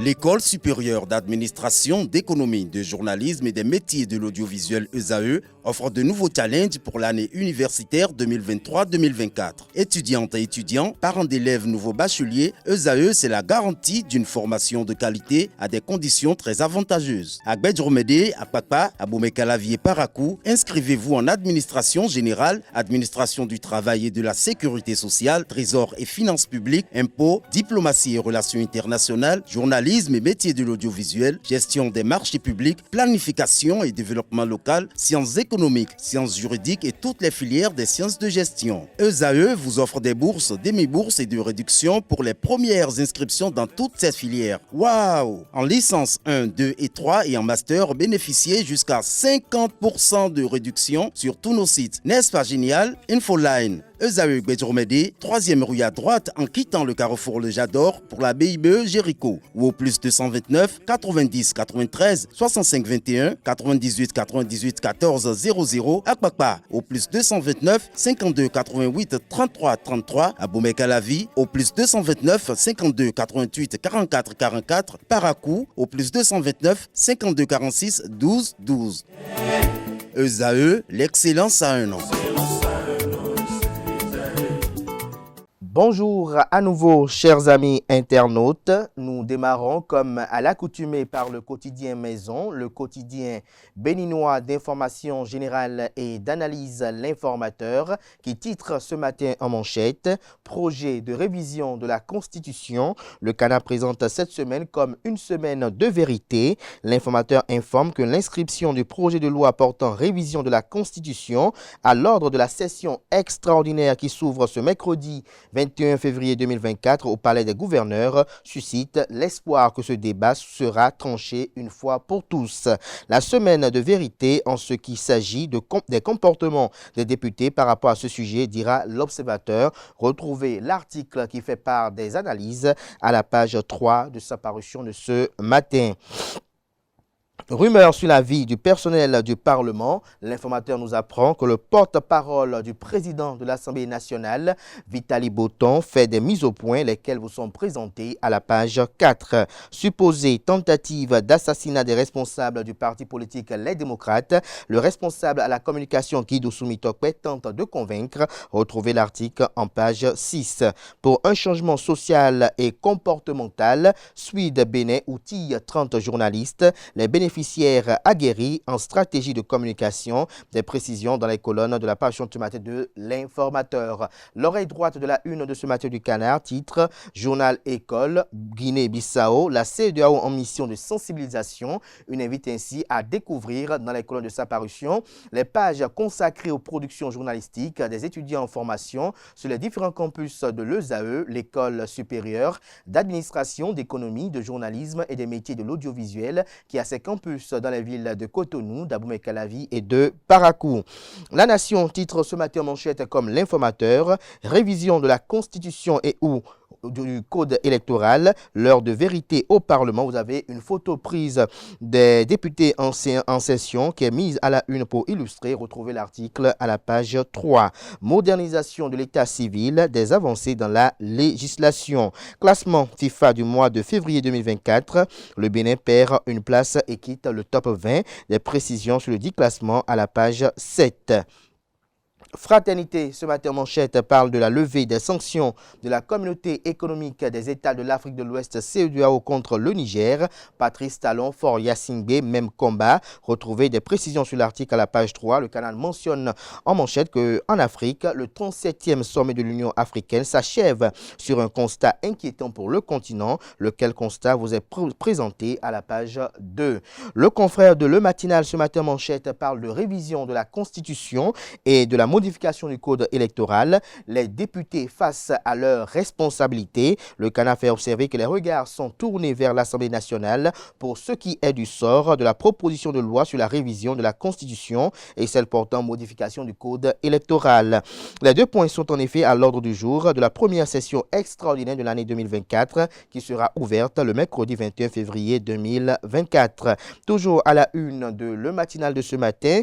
L'École supérieure d'administration, d'économie, de journalisme et des métiers de l'audiovisuel ESAE offre de nouveaux challenges pour l'année universitaire 2023-2024. Étudiantes et étudiants, parents d'élèves nouveaux bacheliers, ESAE, c'est la garantie d'une formation de qualité à des conditions très avantageuses. À Gbedjromede, à Papa, à Boumekalavi et Parakou, inscrivez-vous en administration générale, administration du travail et de la sécurité sociale, trésor et finances publiques, impôts, diplomatie et relations internationales, journalisme et métiers de l'audiovisuel, gestion des marchés publics, planification et développement local, sciences économiques, sciences juridiques et toutes les filières des sciences de gestion. ESAE vous offre des bourses, demi-bourses et de réductions pour les premières inscriptions dans toutes ces filières. Waouh! En licence 1, 2 et 3 et en master, bénéficiez jusqu'à 50% de réduction sur tous nos sites. N'est-ce pas génial? Infoline. ESAE Gbedjromede, 3e rue à droite en quittant le carrefour Le Jador pour la BIBE Jéricho ou au plus 229 90 93 65 21 98 98 14 00 à Kpakpa au plus 229 52 88 33 33 à Boumekalavi au plus 229 52 88 44 44 Parakou au plus 229 52 46 12 12. ESAE, l'excellence à un an. Bonjour à nouveau, chers amis internautes. Nous démarrons comme à l'accoutumée par le quotidien Maison, le quotidien béninois d'information générale et d'analyse L'Informateur, qui titre ce matin en manchette « Projet de révision de la Constitution ». Le Canard présente cette semaine comme une semaine de vérité. L'Informateur informe que l'inscription du projet de loi portant révision de la Constitution à l'ordre de la session extraordinaire qui s'ouvre ce mercredi 21 février 2024 au Palais des gouverneurs suscite l'espoir que ce débat sera tranché une fois pour tous. La semaine de vérité en ce qui s'agit des comportements des députés par rapport à ce sujet, dira l'Observateur. Retrouvez l'article qui fait part des analyses à la page 3 de sa parution de ce matin. Rumeur sur la vie du personnel du Parlement. L'Informateur nous apprend que le porte-parole du président de l'Assemblée nationale, Vitali Boton, fait des mises au point, lesquelles vous sont présentées à la page 4. Supposée tentative d'assassinat des responsables du parti politique Les Démocrates, le responsable à la communication Guido Soumitokwe tente de convaincre. Retrouvez l'article en page 6. Pour un changement social et comportemental, Suide Bénin outille 30 journalistes. Les bénéficiaires aguerris en stratégie de communication, des précisions dans les colonnes de la page ce matin de l'Informateur. L'oreille droite de la une de ce matin du Canard, titre Journal École, Guinée-Bissau, la CEDEAO en mission de sensibilisation. Une invite ainsi à découvrir dans les colonnes de sa parution les pages consacrées aux productions journalistiques des étudiants en formation sur les différents campus de l'ESAE, l'école supérieure d'administration, d'économie, de journalisme et des métiers de l'audiovisuel qui a ses campus dans les villes de Cotonou, d'Aboumey-Calavi et de Parakou. La Nation titre ce matin en manchette comme l'Informateur, révision de la Constitution et ou du code électoral, l'heure de vérité au Parlement. Vous avez une photo prise des députés en session qui est mise à la une pour illustrer. Retrouvez l'article à la page 3. Modernisation de l'état civil, des avancées dans la législation. Classement FIFA du mois de février 2024. Le Bénin perd une place et quitte le top 20. Des précisions sur le dit classement à la page 7. Fraternité, ce matin manchette, parle de la levée des sanctions de la communauté économique des États de l'Afrique de l'Ouest CEDEAO contre le Niger. Patrice Talon, Fort Yassingbe, même combat. Retrouvez des précisions sur l'article à la page 3. Le canal mentionne en manchette qu'en Afrique, le 37e sommet de l'Union africaine s'achève sur un constat inquiétant pour le continent, lequel constat vous est présenté à la page 2. Le confrère de Le Matinal, ce matin manchette, parle de révision de la Constitution et de la modification du code électoral. Les députés face à leurs responsabilités. Le Canard fait observer que les regards sont tournés vers l'Assemblée nationale pour ce qui est du sort de la proposition de loi sur la révision de la Constitution et celle portant modification du code électoral. Les deux points sont en effet à l'ordre du jour de la première session extraordinaire de l'année 2024 qui sera ouverte le mercredi 21 février 2024. Toujours à la une de Le Matinal de ce matin,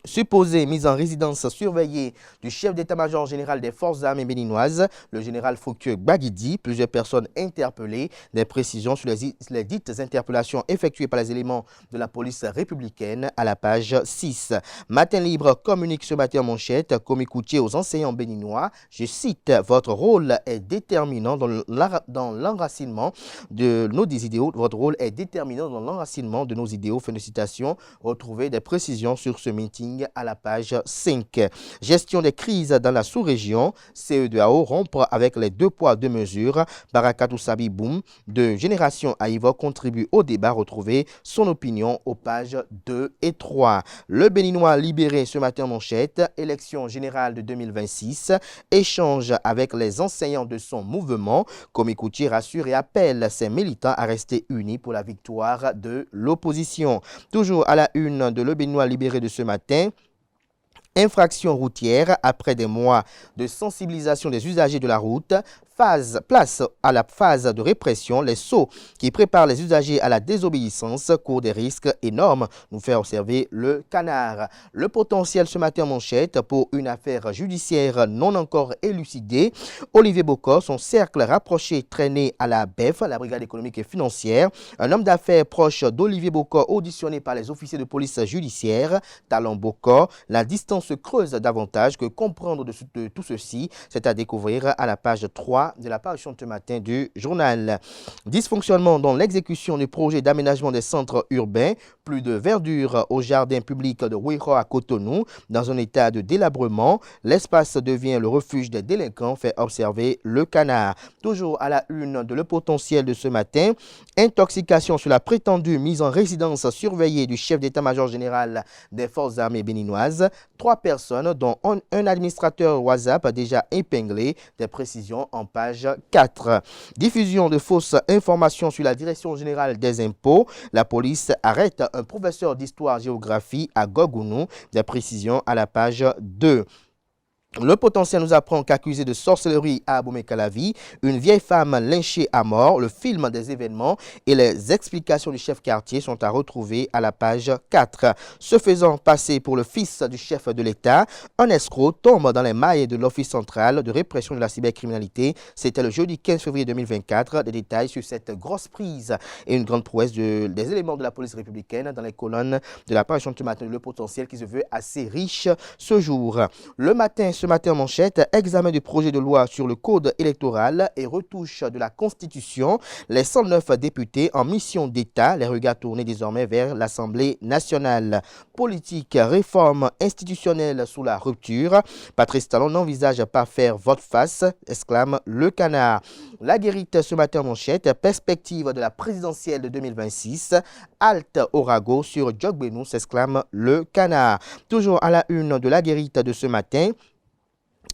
Supposée mise en résidence surveillée du chef d'état-major général des forces armées béninoises, le général Fructueux Baguidi, plusieurs personnes interpellées. Des précisions sur les dites interpellations effectuées par les éléments de la police républicaine à la page 6. Matin Libre communique ce matin en manchette, comme écoutier aux enseignants béninois, je cite, votre rôle est déterminant dans l'enracinement de nos idéaux. Votre rôle est déterminant dans l'enracinement de nos idéaux. Fin de citation. Retrouvez des précisions sur ce meeting à la page 5. Gestion des crises dans la sous-région, CE2AO rompre avec les 2 poids 2 mesures. Barakatou Sabi Boum de Génération Aïva contribue au débat. Retrouvez son opinion aux pages 2 et 3. Le Béninois libéré ce matin en manchette, élection générale de 2026, échange avec les enseignants de son mouvement. Comme écoutier rassure et appelle ses militants à rester unis pour la victoire de l'opposition. Toujours à la une de Le Béninois libéré de ce matin, infraction routière après des mois de sensibilisation des usagers de la route. Place à la phase de répression, les sceaux qui préparent les usagers à la désobéissance courent des risques énormes, nous fait observer le Canard. Le potentiel ce matin en manchette pour une affaire judiciaire non encore élucidée. Olivier Bocor, son cercle rapproché traîné à la BEF, la Brigade économique et financière. Un homme d'affaires proche d'Olivier Bocor auditionné par les officiers de police judiciaire. Talon Bocor, la distance se creuse davantage. Que comprendre de tout ceci, c'est à découvrir à la page 3 de la parution de ce matin du journal. Dysfonctionnement dans l'exécution du projet d'aménagement des centres urbains, plus de verdure au jardin public de Ouiro à Cotonou, dans un état de délabrement. L'espace devient le refuge des délinquants, fait observer le Canard. Toujours à la une de Le Potentiel de ce matin, intoxication sur la prétendue mise en résidence surveillée du chef d'état-major général des forces armées béninoises. 3 personnes, dont un administrateur WhatsApp déjà épinglé. Des précisions en page 4. Diffusion de fausses informations sur la Direction générale des impôts. La police arrête un professeur d'histoire-géographie à Gogounou. Des précisions à la page 2. Le potentiel nous apprend qu'accusé de sorcellerie à Abomey-Calavi, une vieille femme lynchée à mort, le film des événements et les explications du chef quartier sont à retrouver à la page 4. Se faisant passer pour le fils du chef de l'État, un escroc tombe dans les mailles de l'Office central de répression de la cybercriminalité. C'était le jeudi 15 février 2024. Des détails sur cette grosse prise et une grande prouesse des éléments de la police républicaine dans les colonnes de la parution de ce matin. Le potentiel qui se veut assez riche ce jour. Ce matin en manchette, examen du projet de loi sur le code électoral et retouche de la Constitution. Les 109 députés en mission d'État, les regards tournés désormais vers l'Assemblée nationale. Politique, réforme institutionnelle sous la rupture. Patrice Talon n'envisage pas faire vote face, exclame le Canard. La guérite ce matin en manchette, perspective de la présidentielle de 2026. Halte Orago sur Djokbenou, s'exclame le Canard. Toujours à la une de la guérite de ce matin.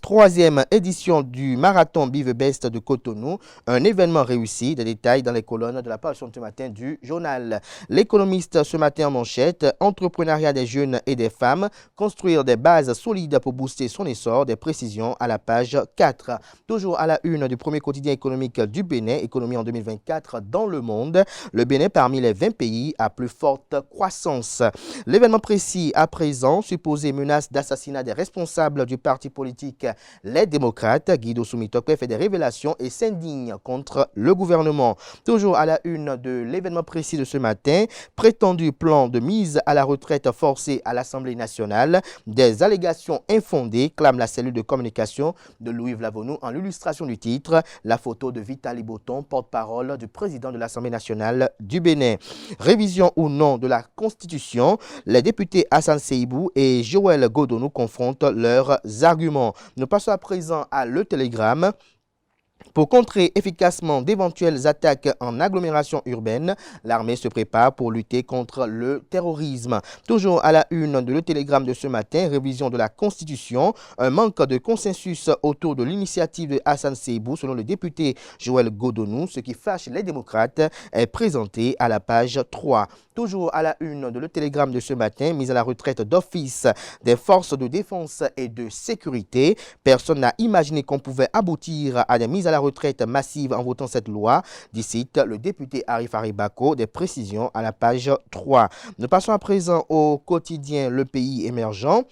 3e édition du marathon Bive Best de Cotonou, un événement réussi. Des détails dans les colonnes de la parution de ce matin du journal. L'économiste ce matin en manchette, entrepreneuriat des jeunes et des femmes, construire des bases solides pour booster son essor. Des précisions à la page 4. Toujours à la une du premier quotidien économique du Bénin, économie en 2024 dans le monde. Le Bénin parmi les 20 pays à plus forte croissance. L'événement précis à présent, supposée menace d'assassinat des responsables du parti politique Les Démocrates. Guido Soumitokwe fait des révélations et s'indigne contre le gouvernement. Toujours à la une de l'événement précis de ce matin, prétendu plan de mise à la retraite forcée à l'Assemblée nationale. Des allégations infondées, clame la cellule de communication de Louis Vlavonou en l'illustration du titre. La photo de Vitali Boton, porte-parole du président de l'Assemblée nationale du Bénin. Révision ou non de la Constitution, les députés Hassan Seibou et Joël Godonou confrontent leurs arguments. Nous passons à présent à Le Télégramme. Pour contrer efficacement d'éventuelles attaques en agglomération urbaine, l'armée se prépare pour lutter contre le terrorisme. Toujours à la une de Le Télégramme de ce matin, révision de la Constitution, un manque de consensus autour de l'initiative de Hassan Seibou, selon le député Joël Godonou, ce qui fâche les démocrates, est présenté à la page 3. Toujours à la une de Le Télégramme de ce matin, mise à la retraite d'office des forces de défense et de sécurité. Personne n'a imaginé qu'on pouvait aboutir à des mises à la retraite massive en votant cette loi, dit cite le député Arif Haribako, des précisions à la page 3. Nous passons à présent au quotidien Le Pays émergent.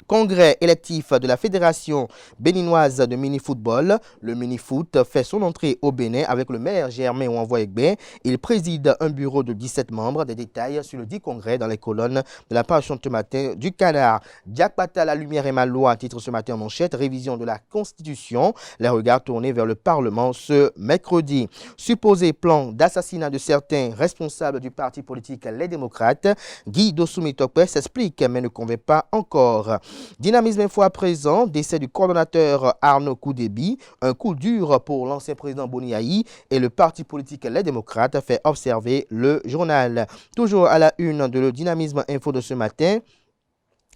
Congrès électif de la Fédération béninoise de mini-football. Le mini-foot fait son entrée au Bénin avec le maire Germain Ouanvoyegbe. Il préside un bureau de 17 membres. Des détails sur le dit congrès dans les colonnes de la parution de ce matin du Canard. Jack Pata, la lumière et ma loi, titre ce matin en manchette. Révision de la Constitution. Les regards tournés vers le Parlement ce mercredi. Supposé plan d'assassinat de certains responsables du parti politique Les Démocrates. Guy Dossoumi-Tokwe s'explique mais ne convainc pas encore. Dynamisme Info à présent, décès du coordonnateur Arnaud Koudébi, un coup dur pour l'ancien président Boniaï et le parti politique Les Démocrates fait observer le journal. Toujours à la une de le Dynamisme Info de ce matin.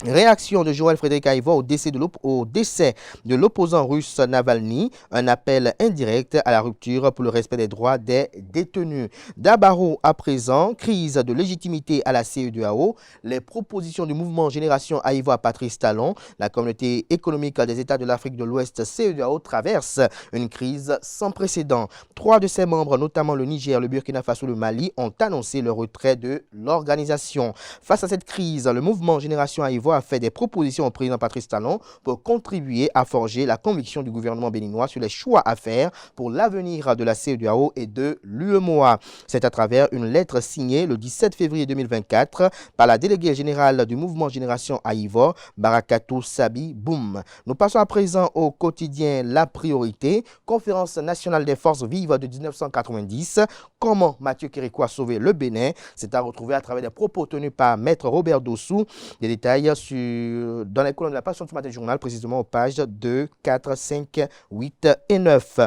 Réaction de Joël Frédéric Aïva au décès de l'opposant russe Navalny, un appel indirect à la rupture pour le respect des droits des détenus. D'Abaro à présent, crise de légitimité à la CEDEAO, les propositions du mouvement Génération Aïva à Patrice Talon, la communauté économique des États de l'Afrique de l'Ouest CEDEAO traverse une crise sans précédent. 3 de ses membres, notamment le Niger, le Burkina Faso et le Mali, ont annoncé le retrait de l'organisation. Face à cette crise, le mouvement Génération Aïva a fait des propositions au président Patrice Talon pour contribuer à forger la conviction du gouvernement béninois sur les choix à faire pour l'avenir de la CEDEAO et de l'UEMOA. C'est à travers une lettre signée le 17 février 2024 par la déléguée générale du mouvement Génération Aïva, Barakatou Sabi Boum. Nous passons à présent au quotidien La Priorité, conférence nationale des forces vives de 1990. Comment Mathieu Kérékou a sauvé le Bénin? C'est à retrouver à travers des propos tenus par Maître Robert Dossou. Des détails dans les colonnes de la page du matin journal, précisément aux pages 2, 4, 5, 8 et 9.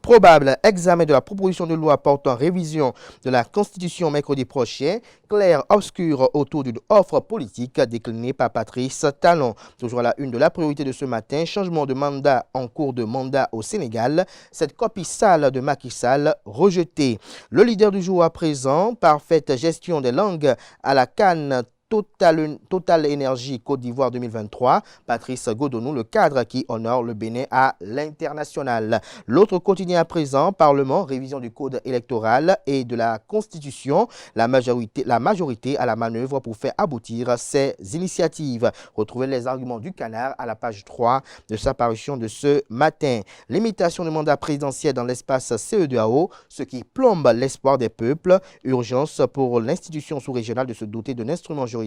Probable examen de la proposition de loi portant révision de la Constitution mercredi prochain. Clair-obscur autour d'une offre politique déclinée par Patrice Talon. Toujours à la une de La Priorité de ce matin, changement de mandat en cours de mandat au Sénégal. Cette copie sale de Macky Sall rejetée. Le leader du jour à présent, parfaite gestion des langues à la CAN Total Énergie Côte d'Ivoire 2023, Patrice Godonou, le cadre qui honore le Bénin à l'international. L'autre quotidien à présent, Parlement, révision du code électoral et de la Constitution, la majorité à la manœuvre pour faire aboutir ces initiatives. Retrouvez les arguments du Canard à la page 3 de sa parution de ce matin. Limitation du mandat présidentiel dans l'espace CEDEAO, ce qui plombe l'espoir des peuples. Urgence pour l'institution sous-régionale de se doter d'un instrument juridique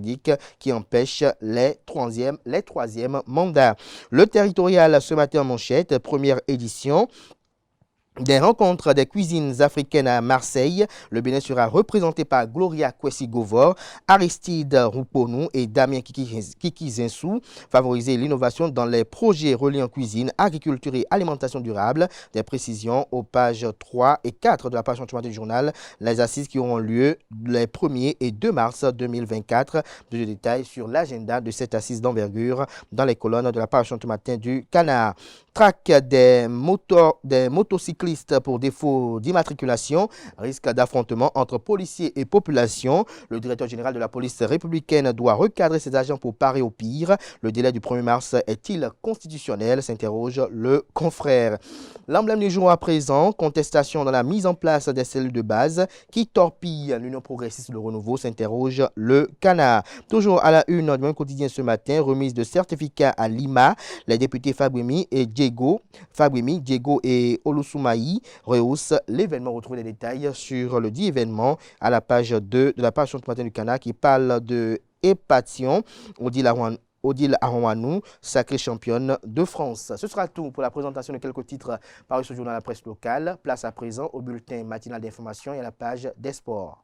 qui empêche les troisièmes mandats. Le territorial ce matin en manchette, première édition. Des rencontres des cuisines africaines à Marseille. Le Bénin sera représenté par Gloria Kwesi-Govor, Aristide Rouponou et Damien Kiki-Zinsou. Favoriser l'innovation dans les projets reliant cuisine, agriculture et alimentation durable. Des précisions aux pages 3 et 4 de la page du journal. Les assises qui auront lieu les 1er et 2 mars 2024. De détails sur l'agenda de cette assise d'envergure dans les colonnes de la page du matin du Canard. Traque des motocyclistes pour défaut d'immatriculation, risque d'affrontement entre policiers et population. Le directeur général de la police républicaine doit recadrer ses agents pour parer au pire. Le délai du 1er mars est-il constitutionnel? S'interroge le confrère. L'emblème du jour à présent, contestation dans la mise en place des cellules de base qui torpille l'Union progressiste de renouveau, s'interroge le Canard. Toujours à la une du même quotidien ce matin, remise de certificats à Lima. Les députés Fabrimi et Diego et Olusoumaï rehaussent l'événement. Retrouvez les détails sur le dit événement à la page 2 de la page du matin du Canard qui parle de Épation, Odile Arouanou, sacrée championne de France. Ce sera tout pour la présentation de quelques titres parus sur le journal de la presse locale. Place à présent au bulletin matinal d'information et à la page des sports.